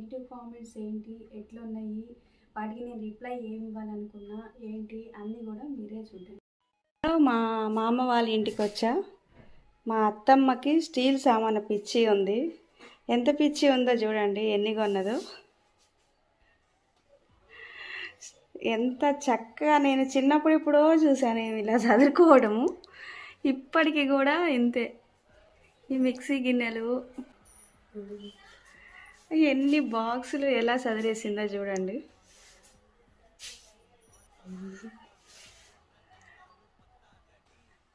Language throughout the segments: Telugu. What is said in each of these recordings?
నెగిటివ్ కామెంట్స్ ఏంటి, ఎట్లున్నాయి, వాటికి నేను రిప్లై ఏం ఇవ్వాలనుకున్నా ఏంటి అన్నీ కూడా మీరే చూడండి. మా మామ వాళ్ళ ఇంటికి వచ్చా. మా అత్తమ్మకి స్టీల్ సామాను పిచ్చి ఉంది. ఎంత పిచ్చి ఉందో చూడండి, ఎన్ని కొన్నదో. ఎంత చక్కగా నేను చిన్నప్పుడు ఇప్పుడో చూసాను ఇలా చదువుకోవడము. ఇప్పటికీ కూడా ఇంతే. ఈ మిక్సీ గిన్నెలు ఎన్ని బాక్సులు ఎలా చదివేసిందో చూడండి.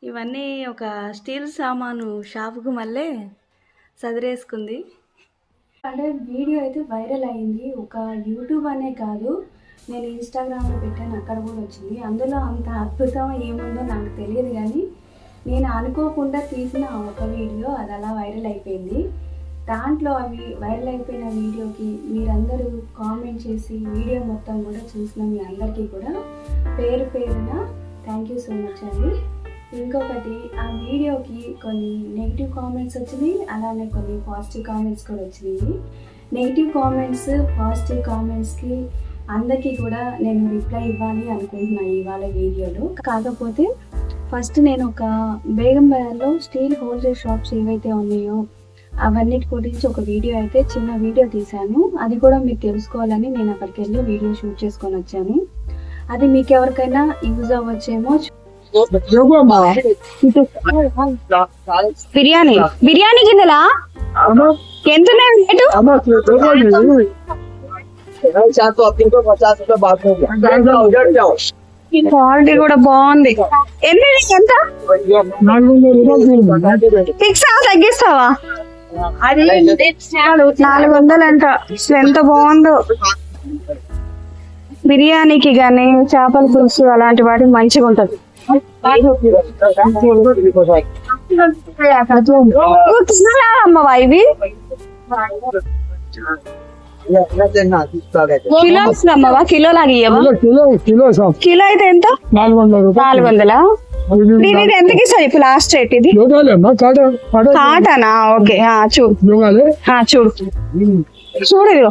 ఇవన్నీ ఒక స్టీల్ సామాను షాపుకు మళ్ళీ చదివేసుకుంది. అంటే వీడియో అయితే వైరల్ అయింది. ఒక యూట్యూబ్ అనే కాదు, నేను ఇన్స్టాగ్రామ్లో పెట్టాను, అక్కడ కూడా వచ్చింది. అందులో అంత అద్భుతం ఏముందో నాకు తెలియదు, కానీ నేను అనుకోకుండా తీసిన ఒక వీడియో అది అలా వైరల్ అయిపోయింది. దాంట్లో అవి వైరల్ అయిపోయిన వీడియోకి మీరందరూ కామెంట్ చేసి వీడియో మొత్తం కూడా చూసిన మీ అందరికీ కూడా పేరు పేరున థ్యాంక్ యూ సో మచ్ అండి. ఇంకొకటి, ఆ వీడియోకి కొన్ని నెగిటివ్ కామెంట్స్ వచ్చినాయి, అలానే కొన్ని పాజిటివ్ కామెంట్స్ కూడా వచ్చినాయి. నెగిటివ్ కామెంట్స్ పాజిటివ్ కామెంట్స్కి అందరికీ కూడా నేను రిప్లై ఇవ్వాలి అనుకుంటున్నాను ఇవాళ వీడియోలో. కాకపోతే ఫస్ట్ నేను ఒక బేగం బజార్లో స్టీల్ హోల్సేల్ షాప్స్ ఏవైతే ఉన్నాయో అవన్నిటి గురించి ఒక వీడియో అయితే చిన్న వీడియో తీశాను. అది కూడా మీరు తెలుసుకోవాలని నేను అక్కడికి వెళ్ళి వీడియో షూట్ చేసుకొని వచ్చాను. అది మీకు ఎవరికైనా యూజ్ అవ్వచ్చేమో. బిర్యానీ బిర్యానీ గిన్నెలా ఎంత క్వాలిటీ కూడా బాగుంది. ఎంత ఫిక్స్ తగ్గిస్తావా? 400 అంట. ఎంత బాగుందో. బిర్యానీకి కానీ చేపల పులుసు అలాంటి వాటికి మంచిగా ఉంటుంది. అమ్మవా ఇవి కిలోస్ అమ్మవా? కిలో లాగా ఇయ్యవా? కిలో అయితే ఎంత? 400. ఇది ఎంతకి ఇస్తారు ఇప్పుడు లాస్ట్ రేట్? ఇది కాటనా? ఓకే, చూడు చూడు చూడు, ఇదిగో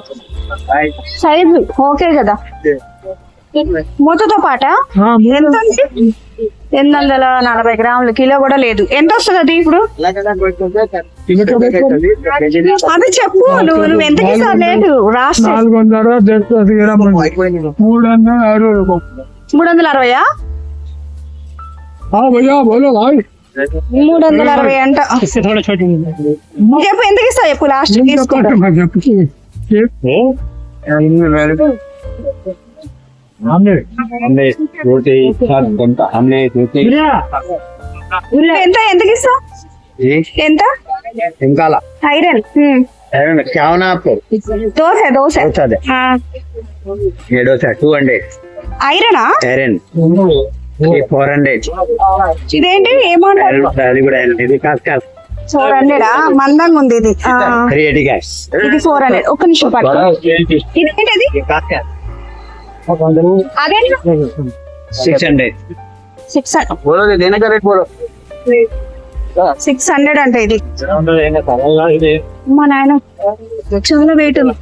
సైజు ఓకే కదా. మూతతో పాట ఎంత? 840 గ్రాములు. కిలో కూడా లేదు. ఎంత వస్తుంది అది ఇప్పుడు? అది చెప్పు నువ్వు ఎంతకి ఇస్తావు? లేదు రాష్ట్ర 360. 360 అంట. చెప్పు ఎంతకి ఇస్తావు చెప్పు లాస్ట్ తీసుకుంటా. 100 ఎంతకి ఇస్తావు? ఎంత ఐరన్? దోశ 200 ఐరనా? 400. ఇదేంటి ఏమంటారు? 400 మందంగా ఉంది ఇది. ఇది 400. ఒక్క నిమిషం పట్టు. ఇదేంటిది? అదే 600 అంటే ఇది. మా నాయన చాలా వెయిట్ ఉంది.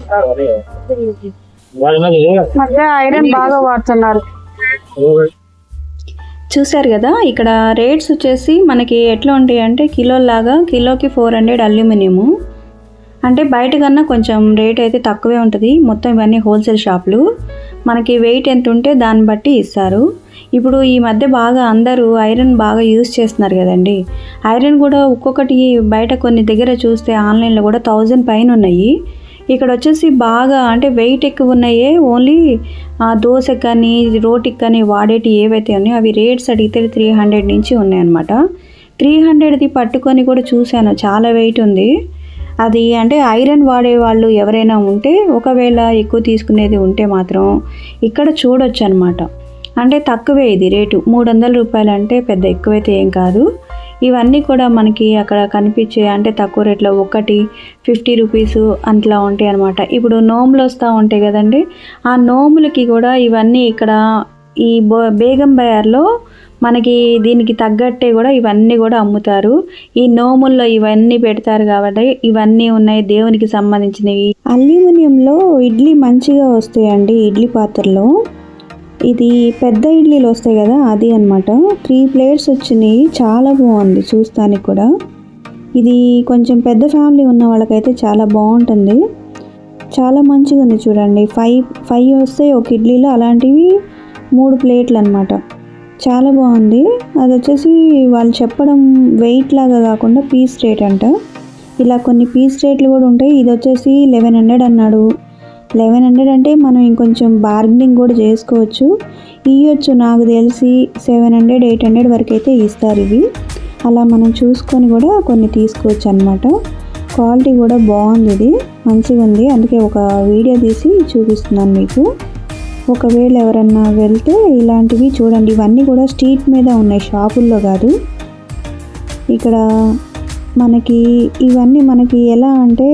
మధ్య ఐరన్ బాగా వాడుతున్నారు. చూసారు కదా, ఇక్కడ రేట్స్ వచ్చేసి మనకి ఎట్లా ఉంటాయి అంటే కిలోలాగా, కిలోకి 400 అల్యూమినియము. అంటే బయట కన్నా కొంచెం రేట్ అయితే తక్కువే ఉంటుంది. మొత్తం ఇవన్నీ హోల్సేల్ షాపులు. మనకి వెయిట్ ఎంత ఉంటే దాన్ని బట్టి ఇస్తారు. ఇప్పుడు ఈ మధ్య బాగా అందరూ ఐరన్ బాగా యూజ్ చేస్తున్నారు కదండి. ఐరన్ కూడా ఒక్కొక్కటి బయట కొన్ని దగ్గర చూస్తే ఆన్లైన్లో కూడా 1000 పైన ఉన్నాయి. ఇక్కడ వచ్చేసి బాగా అంటే వెయిట్ ఎక్కువ ఉన్నాయే. ఓన్లీ దోశకి కానీ రోటికి కానీ వాడేటి ఏవైతే ఉన్నాయో అవి రేట్స్ అడిగితే 300 నుంచి ఉన్నాయన్నమాట. 300ది పట్టుకొని కూడా చూశాను, చాలా వెయిట్ ఉంది అది. అంటే ఐరన్ వాడే వాళ్ళు ఎవరైనా ఉంటే, ఒకవేళ ఎక్కువ తీసుకునేది ఉంటే మాత్రం ఇక్కడ చూడొచ్చు అనమాట. అంటే తక్కువే ఇది రేటు. 300 రూపాయలు అంటే పెద్ద ఎక్కువైతే ఏం కాదు. ఇవన్నీ కూడా మనకి అక్కడ కనిపించే అంటే తక్కువ రేట్లో ఒకటి 50 రూపీస్ అట్లా ఉంటాయి అనమాట. ఇప్పుడు నోములు వస్తూ ఉంటాయి కదండి, ఆ నోములకి కూడా ఇవన్నీ ఇక్కడ ఈ బేగం బజార్లో మనకి దీనికి తగ్గట్టే కూడా ఇవన్నీ కూడా అమ్ముతారు. ఈ నోముల్లో ఇవన్నీ పెడతారు కాబట్టి ఇవన్నీ ఉన్నాయి, దేవునికి సంబంధించినవి. అల్యూమినియంలో ఇడ్లీ మంచిగా వస్తాయండి, ఇడ్లీ పాత్రలో. ఇది పెద్ద ఇడ్లీలు వస్తాయి కదా, అది అనమాట. 3 ప్లేట్స్ వచ్చినాయి, చాలా బాగుంది చూస్తానికి కూడా. ఇది కొంచెం పెద్ద ఫ్యామిలీ ఉన్న వాళ్ళకైతే చాలా బాగుంటుంది, చాలా మంచిగా ఉంది చూడండి. 5 వస్తాయి ఒక ఇడ్లీలో, అలాంటివి 3 ప్లేట్లు అనమాట. చాలా బాగుంది. అది వచ్చేసి వాళ్ళు చెప్పడం వెయిట్ లాగా కాకుండా పీస్ రేట్ అంట. ఇలా కొన్ని పీస్ రేట్లు కూడా ఉంటాయి. ఇది వచ్చేసి 1100 అన్నాడు. 1100 అంటే మనం ఇంకొంచెం బార్గెనింగ్ కూడా చేసుకోవచ్చు, ఇవ్వచ్చు. నాకు తెలిసి 700, 800 వరకు అయితే ఇస్తారు ఇవి. అలా మనం చూసుకొని కూడా కొన్ని తీసుకోవచ్చు అనమాట. క్వాలిటీ కూడా బాగుంది, ఇది మంచిగా ఉంది. అందుకే ఒక వీడియో తీసి చూపిస్తున్నాను మీకు. ఒకవేళ ఎవరన్నా వెళ్తే ఇలాంటివి చూడండి. ఇవన్నీ కూడా స్ట్రీట్ మీద ఉన్నాయి, షాపుల్లో కాదు. ఇక్కడ ఇవన్నీ మనకి ఎలా అంటే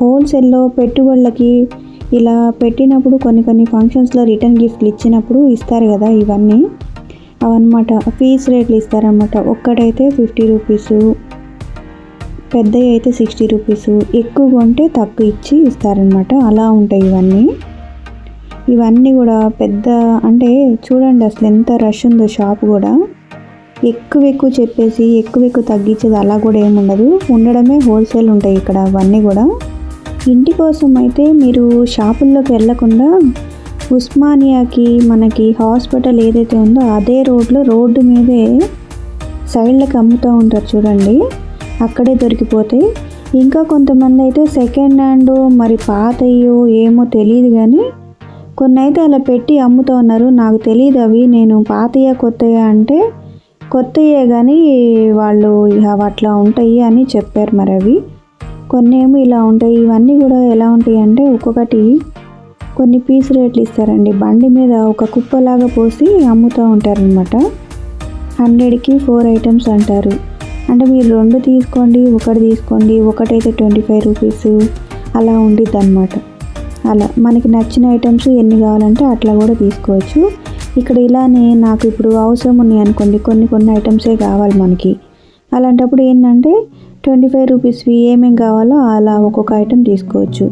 హోల్సేల్లో పెట్టుబడులకి ఇలా పెట్టినప్పుడు కొన్ని ఫంక్షన్స్లో రిటర్న్ గిఫ్ట్లు ఇచ్చినప్పుడు ఇస్తారు కదా, ఇవన్నీ అవన్నమాట. పీస్ రేట్లు ఇస్తారన్నమాట. ఒక్కటైతే 50 రూపీసు, పెద్దవి అయితే 60 రూపీసు, ఎక్కువ కొంటే తక్కువ ఇచ్చి ఇస్తారనమాట. అలా ఉంటాయి ఇవన్నీ కూడా పెద్ద అంటే చూడండి అసలు ఎంత రష్ ఉందో. షాప్ కూడా ఎక్కువ చెప్పేసి ఎక్కువ తగ్గించేది అలా కూడా ఏముండదు, ఉండడమే హోల్సేల్ ఉంటాయి ఇక్కడ అవన్నీ కూడా. ఇంటి కోసం అయితే మీరు షాపుల్లోకి వెళ్ళకుండా ఉస్మానియాకి మనకి హాస్పిటల్ ఏదైతే ఉందో అదే రోడ్డు మీదే సైడ్లకు అమ్ముతూ ఉంటారు చూడండి, అక్కడే దొరికిపోతాయి. ఇంకా కొంతమంది అయితే సెకండ్ హ్యాండ్ మరి పాతయ్యో ఏమో తెలియదు కానీ కొన్ని అయితే అలా పెట్టి అమ్ముతూ ఉన్నారు. నాకు తెలియదు అవి, నేను పాతయ్యా కొత్తయ్యా అంటే కొత్తయ్యే కానీ వాళ్ళు అట్లా ఉంటాయి అని చెప్పారు. మరి అవి కొన్ని ఏమో ఇలా ఉంటాయి. ఇవన్నీ కూడా ఎలా ఉంటాయి అంటే ఒక్కొక్కటి కొన్ని పీస్ రేట్లు ఇస్తారండి. బండి మీద ఒక కుప్పలాగా పోసి అమ్ముతూ ఉంటారనమాట. 100కి 4 ఐటమ్స్ అంటారు. అంటే మీరు 2 తీసుకోండి, ఒకటి తీసుకోండి, ఒకటైతే 25 రూపీస్ అలా ఉండిద్ది అనమాట. అలా మనకి నచ్చిన ఐటమ్స్ ఎన్ని కావాలంటే అట్లా కూడా తీసుకోవచ్చు. ఇక్కడ ఇలానే నాకు ఇప్పుడు అవసరం ఉన్నాయి అనుకోండి, కొన్ని ఐటమ్సే కావాలి మనకి. అలాంటప్పుడు ఏంటంటే 25 రూపీస్వి ఏమేమి కావాలో అలా ఒక్కొక్క ఐటెం తీసుకోవచ్చు.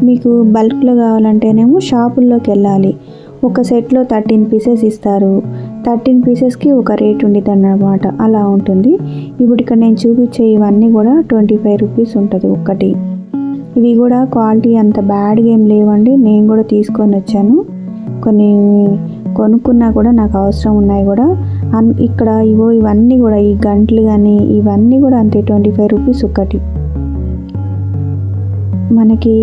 మీకు బల్క్లో కావాలంటేనేమో షాపుల్లోకి వెళ్ళాలి. ఒక సెట్లో 13 పీసెస్ ఇస్తారు. 13 పీసెస్కి ఒక రేట్ ఉండిద్ది అన్నమాట. అలా ఉంటుంది. ఇప్పుడు ఇక్కడ నేను చూపించే ఇవన్నీ కూడా 25 రూపీస్ ఉంటుంది ఒక్కటి. ఇవి కూడా క్వాలిటీ అంత బ్యాడ్గా ఏం లేవండి. నేను కూడా తీసుకొని వచ్చాను, కొన్ని కొనుక్కున్నా కూడా నాకు అవసరం ఉన్నాయి కూడా. ఇక్కడ ఇవన్నీ కూడా ఈ గంటలు కానీ ఇవన్నీ కూడా అంతే 25 రూపీస్ ఒక్కటి. మనకి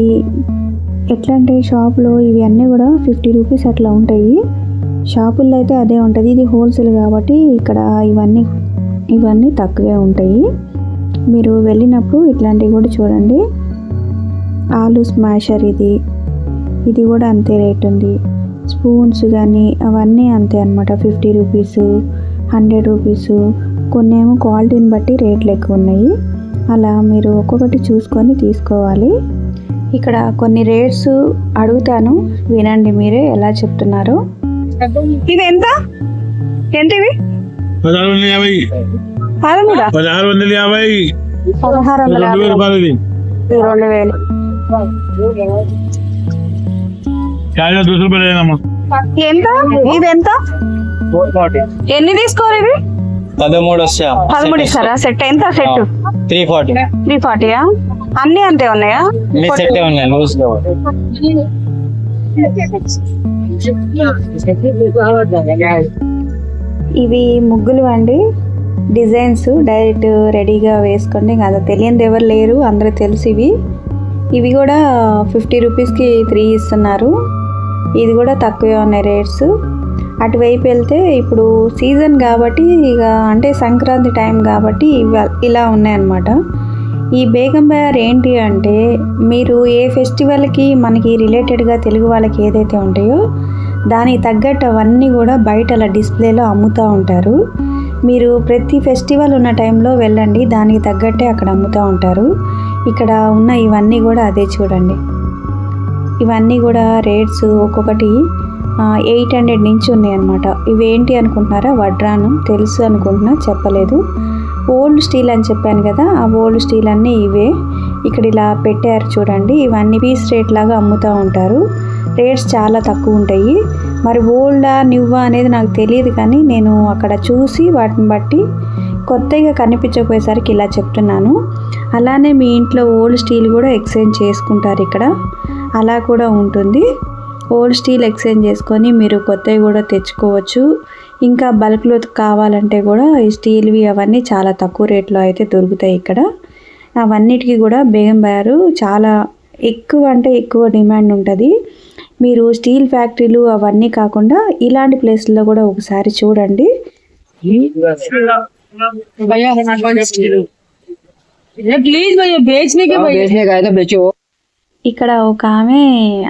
ఎట్లా అంటే షాప్లో ఇవన్నీ కూడా 50 రూపీస్ అట్లా ఉంటాయి. షాపుల్లో అయితే అదే ఉంటుంది. ఇది హోల్సేల్ కాబట్టి ఇక్కడ ఇవన్నీ తక్కువే ఉంటాయి. మీరు వెళ్ళినప్పుడు ఇట్లాంటివి కూడా చూడండి. ఆలు స్మాషర్ ఇది కూడా అంతే రేట్ ఉంది. స్పూన్స్ కానీ అవన్నీ అంతే అనమాట. 50 రూపీసు, 100 రూపీసు. కొన్ని ఏమో క్వాలిటీని బట్టి రేట్లు ఎక్కువ ఉన్నాయి. అలా మీరు ఒక్కొక్కటి చూసుకొని తీసుకోవాలి. ఇక్కడ కొన్ని రేట్స్ అడుగుతాను, వినండి మీరే ఎలా చెప్తున్నారు. ఇది ఎంత ఇవి? 1650. 1650. 2000. ఎంత ఇది ఎంత? ఎన్ని తీసుకోవాలి ఇవి? 13 ఇస్తారా? సెట్ ఎంత? సెట్ 340. అన్ని అంతే ఉన్నాయా? ఇవి ముగ్గులు అండి, డిజైన్స్ డైరెక్ట్ రెడీగా వేసుకోండి. అది తెలియనిది ఎవరు లేరు, అందరూ తెలుసు. ఇవి కూడా 50 రూపీస్కి 3 ఇస్తున్నారు. ఇది కూడా తక్కువే ఉన్నాయి రేట్స్. అటువైపు వెళ్తే ఇప్పుడు సీజన్ కాబట్టి ఇక అంటే సంక్రాంతి టైం కాబట్టి ఇలా ఉన్నాయన్నమాట. ఈ బేగం బజార్ ఏంటి అంటే మీరు ఏ ఫెస్టివల్కి మనకి రిలేటెడ్గా తెలుగు వాళ్ళకి ఏదైతే ఉంటాయో దానికి తగ్గట్టు అవన్నీ కూడా బయట అలా డిస్ప్లేలో అమ్ముతూ ఉంటారు. మీరు ప్రతి ఫెస్టివల్ ఉన్న టైంలో వెళ్ళండి, దానికి తగ్గట్టే అక్కడ అమ్ముతూ ఉంటారు. ఇక్కడ ఉన్న ఇవన్నీ కూడా అదే చూడండి. ఇవన్నీ కూడా రేట్స్ ఒక్కొక్కటి 800 నుంచి ఉన్నాయి అనమాట. ఇవేంటి అనుకుంటున్నారా? వడ్రానం. తెలుసు అనుకుంటున్నా, చెప్పలేదు. ఓల్డ్ స్టీల్ అని చెప్పాను కదా, ఆ ఓల్డ్ స్టీల్ అన్నీ ఇవే. ఇక్కడ ఇలా పెట్టారు చూడండి. ఇవన్నీ పీస్ రేట్ లాగా అమ్ముతూ ఉంటారు. రేట్స్ చాలా తక్కువ ఉంటాయి. మరి ఓల్డా న్యూవా అనేది నాకు తెలియదు, కానీ నేను అక్కడ చూసి వాటిని బట్టి కొత్తగా కనిపించకపోయేసరికి ఇలా చెప్తున్నాను. అలానే మీ ఇంట్లో ఓల్డ్ స్టీల్ కూడా ఎక్స్చేంజ్ చేసుకుంటారు ఇక్కడ, అలా కూడా ఉంటుంది. ఓల్డ్ స్టీల్ ఎక్స్చేంజ్ చేసుకొని మీరు కొత్తవి కూడా తెచ్చుకోవచ్చు. ఇంకా బల్క్లో కావాలంటే కూడా ఈ స్టీల్వి అవన్నీ చాలా తక్కువ రేట్లో అయితే దొరుకుతాయి ఇక్కడ. అవన్నిటికీ కూడా బేగం బజారు చాలా ఎక్కువ అంటే ఎక్కువ డిమాండ్ ఉంటుంది. మీరు స్టీల్ ఫ్యాక్టరీలు అవన్నీ కాకుండా ఇలాంటి ప్లేస్లో కూడా ఒకసారి చూడండి. ఇక్కడ ఒక ఆమె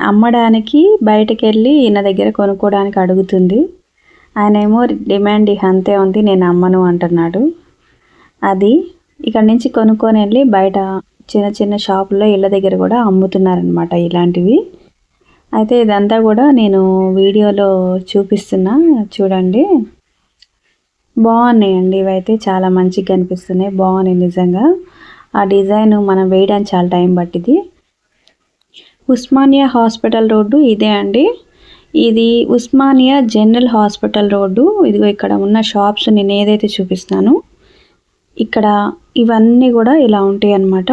అమ్మడానికి బయటకు వెళ్ళి ఈయన దగ్గర కొనుక్కోవడానికి అడుగుతుంది. ఆయన ఏమో డిమాండ్ అంతే ఉంది, నేను అమ్మను అంటున్నాడు. అది ఇక్కడ నుంచి కొనుక్కొని వెళ్ళి బయట చిన్న చిన్న షాపుల్లో ఇళ్ళ దగ్గర కూడా అమ్ముతున్నారనమాట ఇలాంటివి. అయితే ఇదంతా కూడా నేను వీడియోలో చూపిస్తున్నా చూడండి. బాగున్నాయండి ఇవైతే, చాలా మంచిగా కనిపిస్తున్నాయి, బాగున్నాయి నిజంగా. ఆ డిజైన్ మనం వేయడానికి చాలా టైం పట్టింది. ఉస్మానియా హాస్పిటల్ రోడ్డు ఇదే అండి. ఇది ఉస్మానియా జనరల్ హాస్పిటల్ రోడ్డు. ఇదిగో ఇక్కడ ఉన్న షాప్స్ నేను ఏదైతే చూపిస్తున్నాను ఇక్కడ ఇవన్నీ కూడా ఇలా ఉంటాయి అన్నమాట.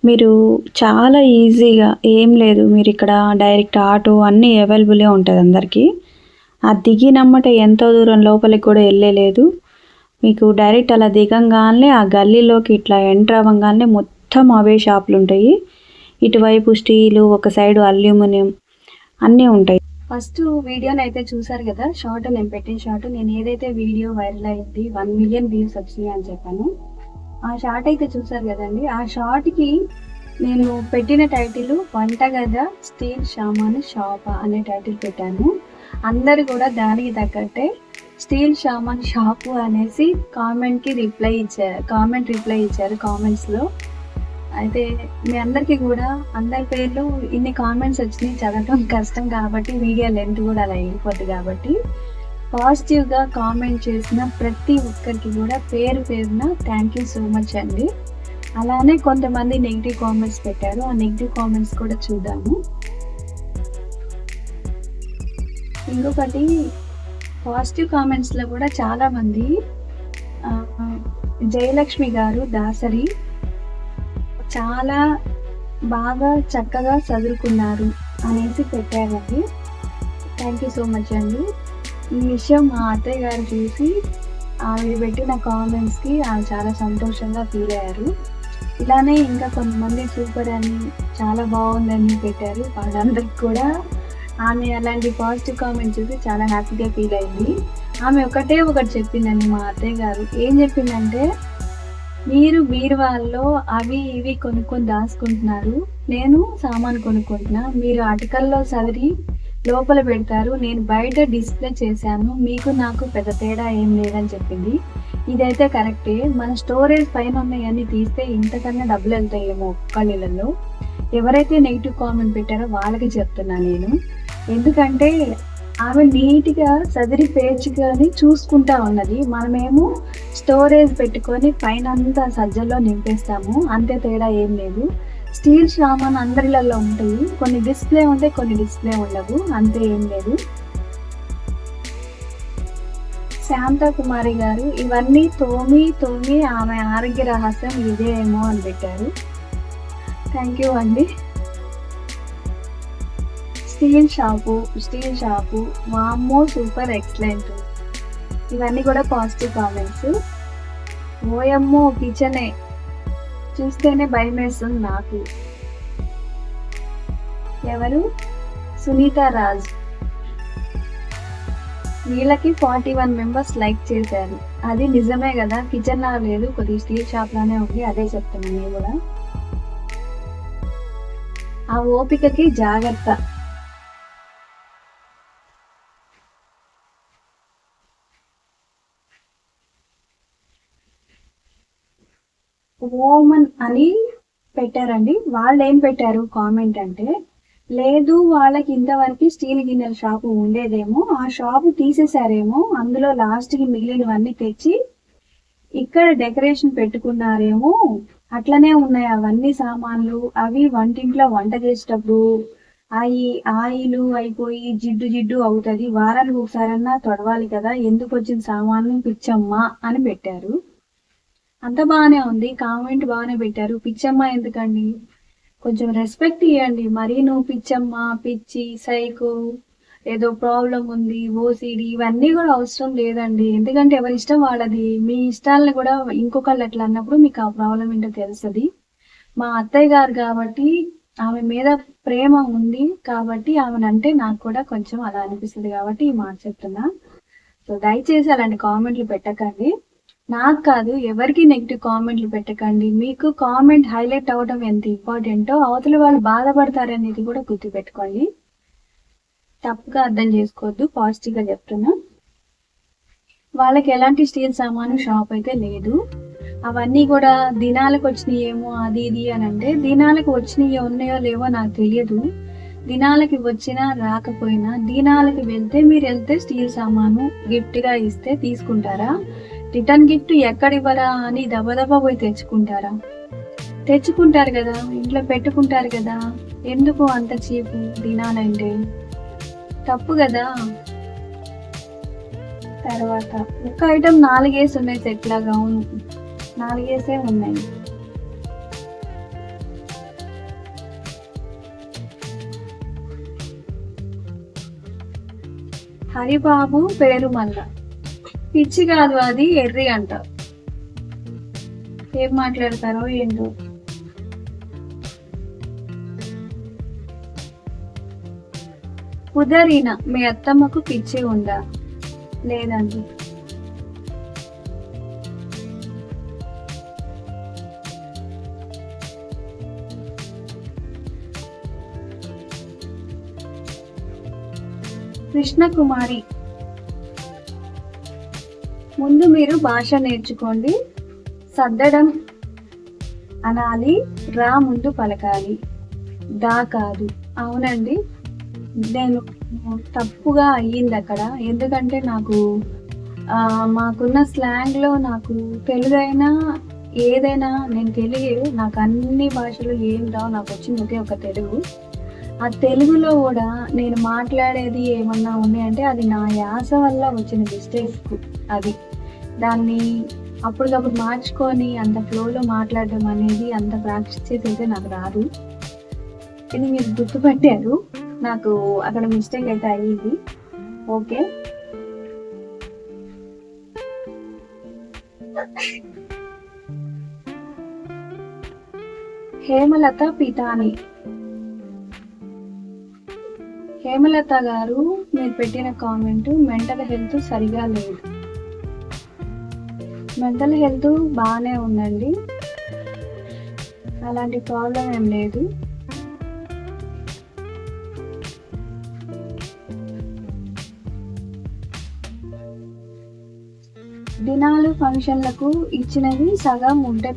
మీరు చాలా ఈజీగా, ఏం లేదు, మీరు ఇక్కడ డైరెక్ట్ ఆటో అన్నీ అవైలబుల్గా ఉంటుంది అందరికీ. ఆ దిగినమ్మట ఎంతో దూరం లోపలికి కూడా వెళ్ళలేదు. మీకు డైరెక్ట్ అలా దిగంగానే ఆ గల్లీలోకి ఇట్లా ఎంటర్ అవ్వగానే మొత్తం అవే షాపులు ఉంటాయి. ఇటువైపు స్టీలు, ఒక సైడు అల్యూమినియం అన్నీ ఉంటాయి. ఫస్ట్ వీడియోని అయితే చూసారు కదా, షార్ట్ నేను పెట్టిన షార్ట్. నేను ఏదైతే వీడియో వైరల్ అయింది 1 మిలియన్ వ్యూస్ వచ్చినాయి అని చెప్పాను, ఆ షార్ట్ అయితే చూసారు కదండి. ఆ షార్ట్కి నేను పెట్టిన టైటిల్ వంటగద స్టీల్ సామాను షాప్ అనే టైటిల్ పెట్టాను. అందరు కూడా దానికి తగ్గట్టే స్టీల్ సామాన్ షాపు అనేసి కామెంట్ రిప్లై ఇచ్చారు కామెంట్స్లో. అయితే మీ అందరికీ కూడా అందరి పేర్లు ఇన్ని కామెంట్స్ వచ్చినాయి, చదవడం కష్టం కాబట్టి వీడియో లెంత్ కూడా అలా వెళ్ళిపోద్ది. కాబట్టి పాజిటివ్గా కామెంట్ చేసిన ప్రతి ఒక్కరికి కూడా పేరు పేరున థ్యాంక్ యూ సో మచ్ అండి. అలానే కొంతమంది నెగిటివ్ కామెంట్స్ పెట్టారు, ఆ నెగిటివ్ కామెంట్స్ కూడా చూద్దాము. ఇంకొకటి పాజిటివ్ కామెంట్స్లో కూడా చాలామంది జయలక్ష్మి గారు దాసరి చాలా బాగా చక్కగా చదువుకున్నారు అనేసి పెట్టారండి. థ్యాంక్ యూ సో మచ్ అండి. ఈ విషయం మా అత్తయ్య గారు చూసి ఆవిడ పెట్టిన కామెంట్స్కి ఆమె చాలా సంతోషంగా ఫీల్ అయ్యారు. ఇలానే ఇంకా కొంతమంది సూపర్ అని, చాలా బాగుందని పెట్టారు. వాళ్ళందరికీ కూడా ఆమె అలాంటి పాజిటివ్ కామెంట్ చూసి చాలా హ్యాపీగా ఫీల్ అయింది. ఆమె ఒకటి చెప్పిందండి మా అత్తయ్య గారు. ఏం చెప్పిందంటే, మీరు బీరువాల్లో అవి ఇవి కొనుక్కొని దాచుకుంటున్నారు, నేను సామాన్ కొనుక్కుంటున్నా, మీరు అటకల్లో సదిరి లోపల పెడతారు, నేను బయట డిస్ప్లే చేశాను, మీకు నాకు పెద్ద తేడా ఏం లేదని చెప్పింది. ఇదైతే కరెక్టే. మన స్టోరేజ్ పైన ఉన్నాయన్నీ తీస్తే ఇంతకన్నా డబ్బులు వెళ్తాయేమో ఒక్కళ్ళలో. ఎవరైతే నెగిటివ్ కామెంట్ పెట్టారో వాళ్ళకి చెప్తున్నా నేను. ఎందుకంటే ఆమె నీట్గా సదిరి పేర్చుకొని చూసుకుంటా ఉన్నది, మనమేమో స్టోరేజ్ పెట్టుకొని పైన అంతా సజ్జల్లో నింపేస్తాము, అంతే తేడా ఏం లేదు. స్టీల్ సామాన్ అందరిలలో ఉంటాయి, కొన్ని డిస్ప్లే ఉంటాయి, కొన్ని డిస్ప్లే ఉండవు, అంతే ఏం లేదు. శాంతా కుమారి గారు ఇవన్నీ తోమి ఆమె ఆరోగ్య రహస్యం ఇదే ఏమో అని పెట్టారు. థ్యాంక్ యూ అండి. స్టీల్ షాపు వామ్మో సూపర్ ఎక్సలెంట్, ఇవన్నీ కూడా పాజిటివ్ కామెంట్స్. ఓయమ్మో కిచెనే చూస్తేనే భయం వేస్తుంది నాకు. ఎవరు? సునీత రాజ్. వీళ్ళకి 41 మెంబర్స్ లైక్ చేశారు. అది నిజమే కదా, కిచెన్ లా లేదు, కొద్దిగా స్టీల్ షాప్ లానే ఉంది, అదే చెప్తున్నాను నేను కూడా. ఆ ఓపికకి జాగ్రత్త. ఓమన్ అని పెట్టారండి. వాళ్ళు ఏం పెట్టారు కామెంట్ అంటే, లేదు, వాళ్ళకి ఇంతవరకు స్టీల్ గిన్నెల షాపు ఉండేదేమో, ఆ షాపు తీసేసారేమో, అందులో లాస్ట్కి మిగిలినవన్నీ తెచ్చి ఇక్కడ డెకరేషన్ పెట్టుకున్నారేమో. అట్లనే ఉన్నాయి అవన్నీ సామాన్లు. అవి వంటింట్లో వంట చేసేటప్పుడు అవి ఆయిలు అయిపోయి జిడ్డు జిడ్డు అవుతుంది, వారానికి ఒకసారన్నా తొడవాలి కదా, ఎందుకు వచ్చిన సామాన్లు పిచ్చమ్మ అని పెట్టారు. అంత బాగానే ఉంది, కామెంట్ బాగానే పెట్టారు. పిచ్చమ్మ ఎందుకండి, కొంచెం రెస్పెక్ట్ ఇవ్వండి. మరీ నువ్వు పిచ్చమ్మ, పిచ్చి, సైకో, ఏదో ప్రాబ్లం ఉంది, ఓసిడి, ఇవన్నీ కూడా అవసరం లేదండి. ఎందుకంటే ఎవరి ఇష్టం వాళ్ళది. మీ ఇష్టాలను కూడా ఇంకొకళ్ళు అట్లా అన్నప్పుడు మీకు ఆ ప్రాబ్లం ఏంటో తెలుస్తుంది. మా అత్తయ్య గారు కాబట్టి, ఆమె మీద ప్రేమ ఉంది కాబట్టి ఆమెనంటే నాకు కూడా కొంచెం అలా అనిపిస్తుంది కాబట్టి ఈ మాట చెప్తున్నా. సో దయచేసి అలాంటి కామెంట్లు పెట్టకండి. నాకు కాదు, ఎవరికి నెగిటివ్ కామెంట్లు పెట్టకండి. మీకు కామెంట్ హైలైట్ అవ్వడం ఎంత ఇంపార్టెంటో అవతల వాళ్ళు బాధపడతారనేది కూడా గుర్తుపెట్టుకోండి. తప్పుగా అర్థం చేసుకోవద్దు, పాజిటివ్గా చెప్తున్నా. వాళ్ళకి ఎలాంటి స్టీల్ సామాను షాప్ అయితే లేదు. అవన్నీ కూడా దినాలకు వచ్చినాయేమో అది ఇది అని అంటే, దినాలకు వచ్చినాయో ఉన్నాయో లేవో నాకు తెలియదు. దినాలకి వచ్చినా రాకపోయినా దినాలకి మీరు వెళ్తే స్టీల్ సామాను గిఫ్ట్గా ఇస్తే తీసుకుంటారా? రిటర్న్ గిఫ్ట్ ఎక్కడివ్వరా అని దబదబా పోయి తెచ్చుకుంటారా? తెచ్చుకుంటారు కదా, ఇంట్లో పెట్టుకుంటారు కదా. ఎందుకు అంత చీపు దినాలంటే? తప్పు కదా. తర్వాత ఒక ఐటమ్ 4 ఉన్నాయి సెట్ లాగా. అవును, 4 ఉన్నాయి. హరిబాబు పేరు మళ్ళా పిచ్చి కాదు, అది ఎర్రి అంట. ఏం మాట్లాడతారో ఏంటో. కుదరిన మీ అత్తమ్మకు పిచ్చి ఉందా? లేదండి. కృష్ణకుమారి, ముందు మీరు భాష నేర్చుకోండి. సర్దడం అనాలి, రా ముందు పలకాలి, దా కాదు. అవునండి, నేను తప్పుగా అయ్యింది అక్కడ. ఎందుకంటే నాకు మాకున్న స్లాంగ్లో నాకు తెలుగు అయినా ఏదైనా, నేను తెలుగు, నాకు అన్ని భాషలు ఏం రావు, నాకు వచ్చింది ఒకే ఒక తెలుగు. ఆ తెలుగులో కూడా నేను మాట్లాడేది ఏమన్నా ఉన్నాయంటే అది నా యాస వల్ల వచ్చిన మిస్టేక్స్. అది దాన్ని అప్పటికప్పుడు మార్చుకొని అంత ఫ్లోలో మాట్లాడడం అనేది అంత ప్రాక్టీస్ చేసి నాకు రాదు. ఇది మీరు గుర్తుపట్టారు, నాకు అక్కడ మిస్టేక్ అయితే అయ్యింది. ఓకే, హేమలత పితాని. హేమలత గారు, మీరు పెట్టిన కామెంట్ మెంటల్ హెల్త్ సరిగా లేదు. మెంటల్ హెల్త్ బాగానే ఉందండి, అలాంటి ప్రాబ్లం ఏం లేదు. దినాలు ఫంక్షన్లకు ఇచ్చినవి సగం ఉంటాయి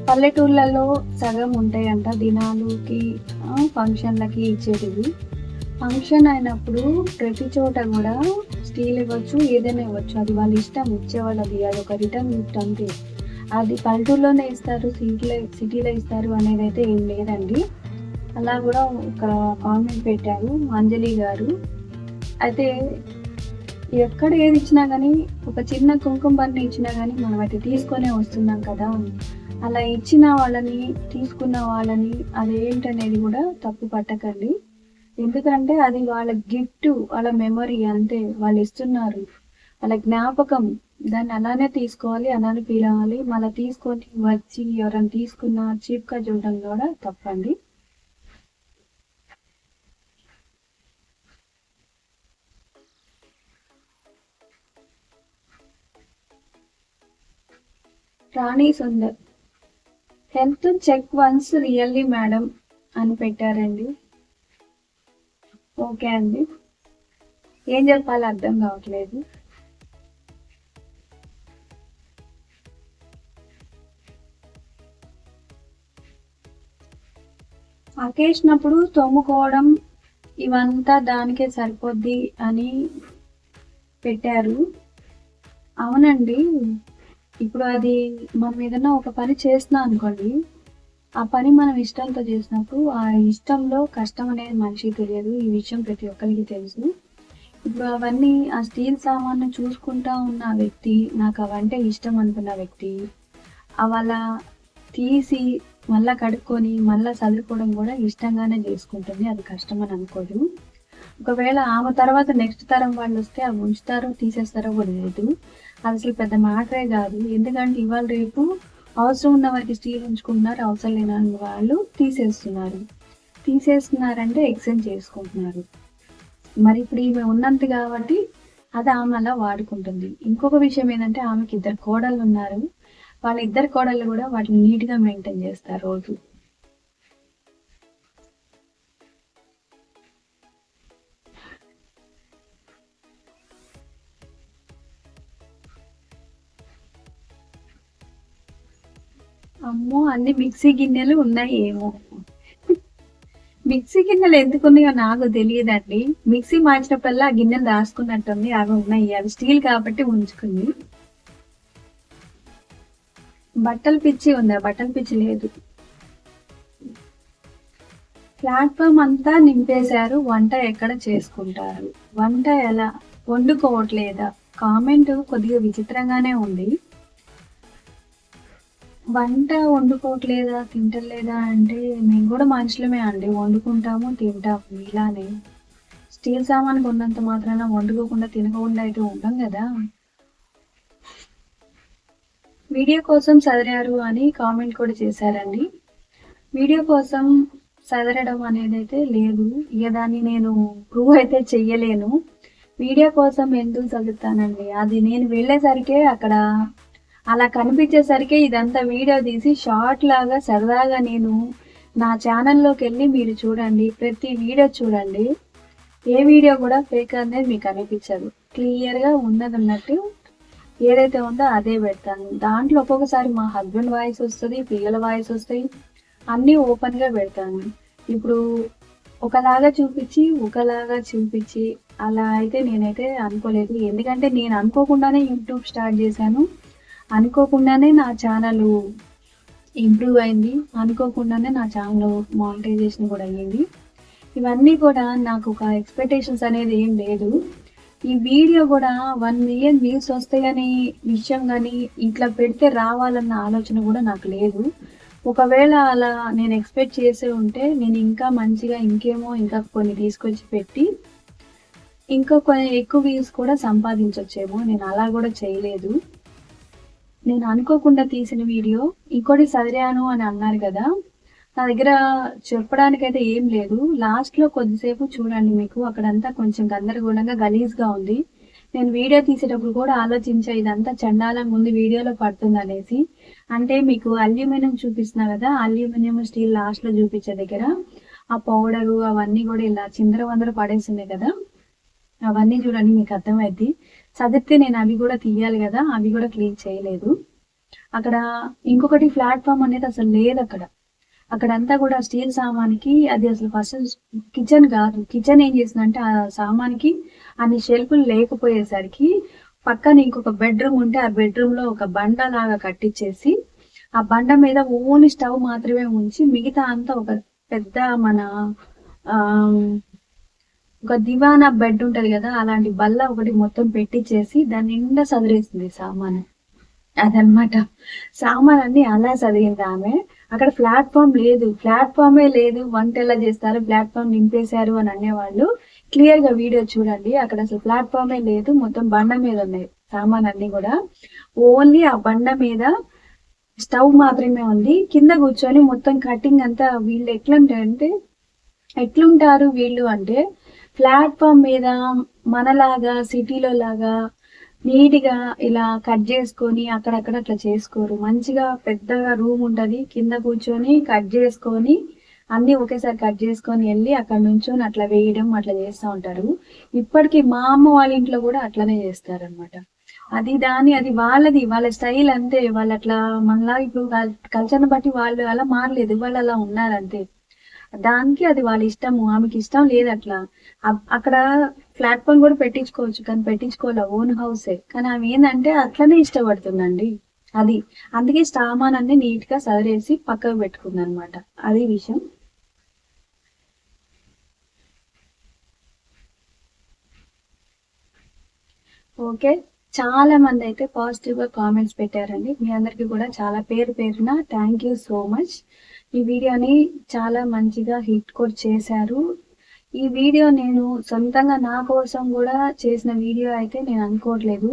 పల్లెటూర్లలో సగం ఉంటాయంట దినాలుకి, ఫంక్షన్లకి ఇచ్చేటివి. ఫంక్షన్ అయినప్పుడు ప్రతి చోట కూడా స్టీల్ ఇవ్వచ్చు, ఏదైనా ఇవ్వచ్చు, అది వాళ్ళ ఇష్టం, ఇచ్చేవాళ్ళది. అది ఒక రిటర్న్ గిఫ్ట్ అంతే. అది పల్లెటూరులోనే ఇస్తారు, సిటీలో ఇస్తారు అనేది అయితే ఏం లేదండి. అలా కూడా ఒక కామెంట్ పెట్టారు అంజలి గారు. అయితే ఎక్కడ ఏది ఇచ్చినా కానీ, ఒక చిన్న కుంకుమ బన్ని ఇచ్చినా కానీ మనం అయితే తీసుకొనే వస్తున్నాం కదా. అలా ఇచ్చిన వాళ్ళని, తీసుకున్న వాళ్ళని అదేంటనేది కూడా తప్పు పట్టకండి. ఎందుకంటే అది వాళ్ళ గిఫ్ట్, వాళ్ళ మెమరీ అంతే. వాళ్ళు ఇస్తున్నారు, వాళ్ళ జ్ఞాపకం. దాన్ని అలానే తీసుకోవాలి, అలానే ఫీల్ అవ్వాలి. మళ్ళీ తీసుకొని వచ్చి ఎవరైనా తీసుకున్న చీప్గా చూడడం కూడా తప్పండి. Rani Sundar, health check once really madam అని పెట్టారండి. ఓకే అండి, ఏం చెప్పాలో అర్థం కావట్లేదు. అకేసినప్పుడు తోముకోవడం ఇవంతా దానికే సరిపోద్ది అని పెట్టారు. అవునండి, ఇప్పుడు అది మనం ఏదైనా ఒక పని చేస్తున్నాం అనుకోండి, ఆ పని మనం ఇష్టంతో చేసినప్పుడు ఆ ఇష్టంలో కష్టం అనేది మనిషికి తెలియదు. ఈ విషయం ప్రతి ఒక్కరికి తెలుసు. ఇప్పుడు అవన్నీ ఆ స్టీల్ సామాన్లు చూసుకుంటా ఉన్న వ్యక్తి, నాకు అవంటే ఇష్టం అనుకున్న వ్యక్తి అవాళ తీసి మళ్ళా కడుక్కొని మళ్ళా చదువుకోవడం కూడా ఇష్టంగానే చేసుకుంటుంది. అది కష్టం అని అనుకోదు. ఒకవేళ ఆమె తర్వాత నెక్స్ట్ తరం వాళ్ళు వస్తే అవి ఉంచుతారో తీసేస్తారో కూడా లేదు. అది అసలు పెద్ద మ్యాటరే కాదు. ఎందుకంటే ఇవాళ రేపు అవసరం ఉన్న వారికి స్టీల్ ఉంచుకుంటున్నారు, అవసరం లేని వాళ్ళు తీసేస్తున్నారంటే ఎక్స్చేంజ్ చేసుకుంటున్నారు. మరి ఇప్పుడు ఈమె ఉన్నంత కాబట్టి అది ఆమె అలా వాడుకుంటుంది. ఇంకొక విషయం ఏంటంటే ఆమెకి 2 కోడళ్ళు ఉన్నారు. వాళ్ళ 2 కోడళ్ళు కూడా వాటిని నీట్గా మెయింటైన్ చేస్తారు రోజు. అమ్మో, అన్ని మిక్సీ గిన్నెలు ఉన్నాయి ఏమో. మిక్సీ గిన్నెలు ఎందుకున్నాయో నాకు తెలియదండి. మిక్సీ మార్చినప్పుడల్లా ఆ గిన్నెలు రాసుకున్నట్టుంది. అవి ఉన్నాయి, అవి స్టీల్ కాబట్టి ఉంచుకుంది. బట్టల పిచ్చి ఉందా? బట్టల పిచ్చి లేదు. ప్లాట్ఫామ్ అంతా నింపేశారు, వంట ఎక్కడ చేసుకుంటారు? వంట ఎలా వండుకోవట్లేదా? కామెంట్ కొద్దిగా విచిత్రంగానే ఉంది. వంట వండుకోవట్లేదా, తింటలేదా అంటే మేము కూడా మనుషులమే అండి, వండుకుంటాము తింటాము ఇలానే. స్టీల్ సామాన్ కొన్నంత మాత్రాన వండుకోకుండా తినకుండా అయితే ఉంటాం కదా. వీడియో కోసం చదివారు అని కామెంట్ కూడా చేశారండి. వీడియో కోసం చదవడం అనేది అయితే లేదు. ఇక దాన్ని నేను ప్రూవ్ అయితే చెయ్యలేను. వీడియో కోసం ఎందుకు చదువుతానండి? అది నేను వెళ్ళేసరికే అక్కడ అలా కనిపించేసరికి ఇదంతా వీడియో తీసి షార్ట్ లాగా సరదాగా నేను నా ఛానల్లోకి వెళ్ళి మీరు చూడండి, ప్రతి వీడియో చూడండి. ఏ వీడియో కూడా ఫేక్ అనేది మీకు అనిపించదు. క్లియర్గా ఉన్నదన్నట్టు ఏదైతే ఉందో అదే పెడతాను. దాంట్లో ఒక్కొక్కసారి మా హస్బెండ్ వాయిస్ వస్తుంది, పిల్లల వాయిస్ వస్తాయి, అన్నీ ఓపెన్గా పెడతాను. ఇప్పుడు ఒకలాగా చూపించి అలా అయితే నేనైతే అనుకోలేదు. ఎందుకంటే నేను అనుకోకుండానే యూట్యూబ్ స్టార్ట్ చేశాను, అనుకోకుండానే నా ఛానల్ ఇంప్రూవ్ అయింది, అనుకోకుండానే నా ఛానల్ మానిటైజేషన్ కూడా అయ్యింది. ఇవన్నీ కూడా నాకు ఒక ఎక్స్పెక్టేషన్స్ అనేది ఏం లేదు. ఈ వీడియో కూడా 1 మిలియన్ వ్యూస్ వస్తాయని విషయం కానీ ఇట్లా పెడితే రావాలన్న ఆలోచన కూడా నాకు లేదు. ఒకవేళ అలా నేను ఎక్స్పెక్ట్ చేసే ఉంటే నేను ఇంకా మంచిగా ఇంకా కొన్ని తీసుకొచ్చి పెట్టి ఇంకా కొన్ని ఎక్కువ వ్యూస్ కూడా సంపాదించొచ్చేమో. నేను అలా కూడా చేయలేదు. నేను అనుకోకుండా తీసిన వీడియో. ఇంకోటి చదివాను అని అన్నారు కదా, నా దగ్గర చెప్పడానికైతే ఏం లేదు. లాస్ట్లో కొద్దిసేపు చూడండి, మీకు అక్కడంతా కొంచెం గందరగోళంగా గలీజ్గా ఉంది. నేను వీడియో తీసేటప్పుడు కూడా ఆలోచించా, ఇదంతా చండాలంగా ఉంది వీడియోలో పడుతుంది అనేసి. అంటే మీకు అల్యూమినియం చూపిస్తున్నా కదా, అల్యూమినియం స్టీల్ లాస్ట్లో చూపించే దగ్గర ఆ పౌడరు అవన్నీ కూడా ఇలా చిందరవందర పడేసింది కదా, అవన్నీ చూడండి మీకు అర్థమైద్ది. చదివితే నేను అవి కూడా తీయాలి కదా, అవి కూడా క్లీన్ చేయలేదు. అక్కడ ఇంకొకటి ప్లాట్ఫామ్ అనేది అసలు లేదు. అక్కడంతా కూడా స్టీల్ సామానికి అది అసలు ఫస్ట్ కిచెన్ కాదు. కిచెన్ ఏం చేసిందంటే ఆ సామానికి అన్ని షెల్ఫ్లు లేకపోయేసరికి పక్కన ఇంకొక బెడ్రూమ్ ఉంటే ఆ బెడ్రూమ్ లో ఒక బండ లాగా కట్టించేసి ఆ బండ మీద ఓన్లీ స్టవ్ మాత్రమే ఉంచి మిగతా అంతా ఒక పెద్ద మన ఒక దివానా బెడ్ ఉంటది కదా, అలాంటి బల్ల ఒకటి మొత్తం పెట్టించేసి దాని నిండా చదిరేసింది సామాను. అదనమాట సామాన్ అన్ని అలా చదివింది ఆమె. అక్కడ ప్లాట్ఫామే లేదు. వంట ఎలా చేస్తారు, ప్లాట్ఫామ్ నింపేశారు అని అనేవాళ్ళు క్లియర్ గా వీడియో చూడండి. అక్కడ అసలు ప్లాట్ఫామే లేదు, మొత్తం బండ మీద ఉన్నాయి సామాన్ అన్ని కూడా. ఓన్లీ ఆ బండ మీద స్టవ్ మాత్రమే ఉంది. కింద కూర్చొని మొత్తం కటింగ్ అంతా వీళ్ళు ఎట్లుంటారు వీళ్ళు అంటే ప్లాట్ఫామ్ మీద మనలాగా సిటీలో లాగా నీట్గా ఇలా కట్ చేసుకొని అక్కడక్కడ అట్లా చేసుకోరు. మంచిగా పెద్దగా రూమ్ ఉంటుంది, కింద కూర్చొని కట్ చేసుకొని అన్ని ఒకేసారి కట్ చేసుకొని వెళ్ళి అక్కడ నుంచొని అట్లా వేయడం అట్లా చేస్తూ ఉంటారు. ఇప్పటికీ మా అమ్మ వాళ్ళ ఇంట్లో కూడా అట్లనే చేస్తారనమాట. అది వాళ్ళ స్టైల్ అంతే. వాళ్ళు అట్లా మనలా ఇప్పుడు కల్చర్ని బట్టి వాళ్ళు అలా మారలేదు, వాళ్ళు అలా ఉన్నారంతే. దానికి అది వాళ్ళ ఇష్టము, ఆమెకి ఇష్టం లేదు అట్లా. అక్కడ ప్లాట్ఫామ్ కూడా పెట్టించుకోవచ్చు, కానీ పెట్టించుకోవాలి, ఓన్ హౌసే. కానీ ఆమె ఏంటంటే అట్లనే ఇష్టపడుతుందండి. అది అందుకే సామాన్ అన్ని నీట్ గా సదిరేసి పక్కకు పెట్టుకుంది అనమాట. అది విషయం. ఓకే, చాలా మంది అయితే పాజిటివ్ గా కామెంట్స్ పెట్టారండి. మీ అందరికి కూడా చాలా పేరు పేరున థ్యాంక్ యూ సో మచ్. ఈ వీడియోని చాలా మంచిగా హిట్ కూడా చేశారు. ఈ వీడియో నేను సొంతంగా నా కోసం కూడా చేసిన వీడియో అయితే నేను అనుకోవట్లేదు.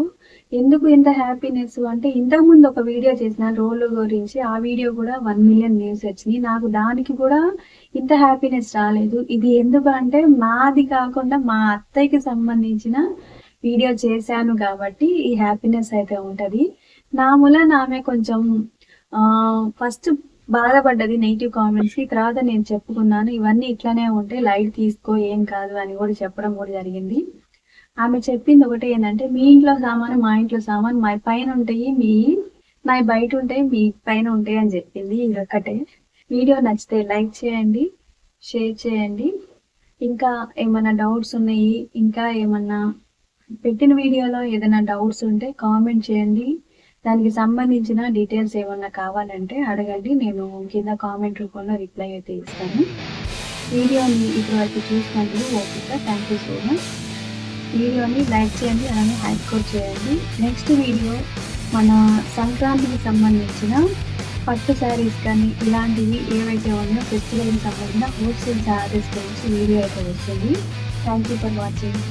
ఎందుకు ఇంత హ్యాపీనెస్ అంటే, ఇంతకుముందు ఒక వీడియో చేసిన రోల్ గురించి, ఆ వీడియో కూడా 1 మిలియన్ వ్యూస్ వచ్చినాయి. నాకు దానికి కూడా ఇంత హ్యాపీనెస్ రాలేదు. ఇది ఎందుకు అంటే, మాది కాకుండా మా అత్తయ్యకి సంబంధించిన వీడియో చేశాను కాబట్టి ఈ హ్యాపీనెస్ అయితే ఉంటది. నా మూలన ఆమె కొంచెం ఫస్ట్ బాధపడ్డది నెగిటివ్ కామెంట్స్ కి. తర్వాత నేను చెప్పుకున్నాను, ఇవన్నీ ఇట్లానే ఉంటే లైట్ తీసుకో, ఏం కాదు అని కూడా చెప్పడం కూడా జరిగింది. ఆమె చెప్పింది ఒకటే ఏంటంటే, మీ ఇంట్లో సామాను మా ఇంట్లో సామాను, మా పైన ఉంటాయి మీ, నా బయట ఉంటాయి మీ పైన ఉంటాయి అని చెప్పింది. ఇదొక్కటే. వీడియో నచ్చితే లైక్ చేయండి, షేర్ చేయండి. ఇంకా ఏమైనా డౌట్స్ ఉన్నాయి, ఇంకా ఏమన్నా పెట్టిన వీడియోలో ఏదైనా డౌట్స్ ఉంటే కామెంట్ చేయండి. దానికి సంబంధించిన డీటెయిల్స్ ఏమన్నా కావాలంటే అడగండి, నేను కింద కామెంట్ రూపంలో రిప్లై అయితే ఇస్తాను. వీడియోని ఇప్పటివరకు చూసినందుకు ఓపిక థ్యాంక్ యూ సో మచ్. వీడియోని లైక్ చేయండి, అలానే హైప్ కూడా చేయండి. నెక్స్ట్ వీడియో మన సంక్రాంతికి సంబంధించిన పట్టు శారీస్ కానీ ఇలాంటివి ఏవైతే ఉన్నాయో ఫెస్టివల్కి సంబంధించిన హోల్సేల్ శారీస్ గురించి వీడియో అయితే వస్తుంది. Thank you for watching.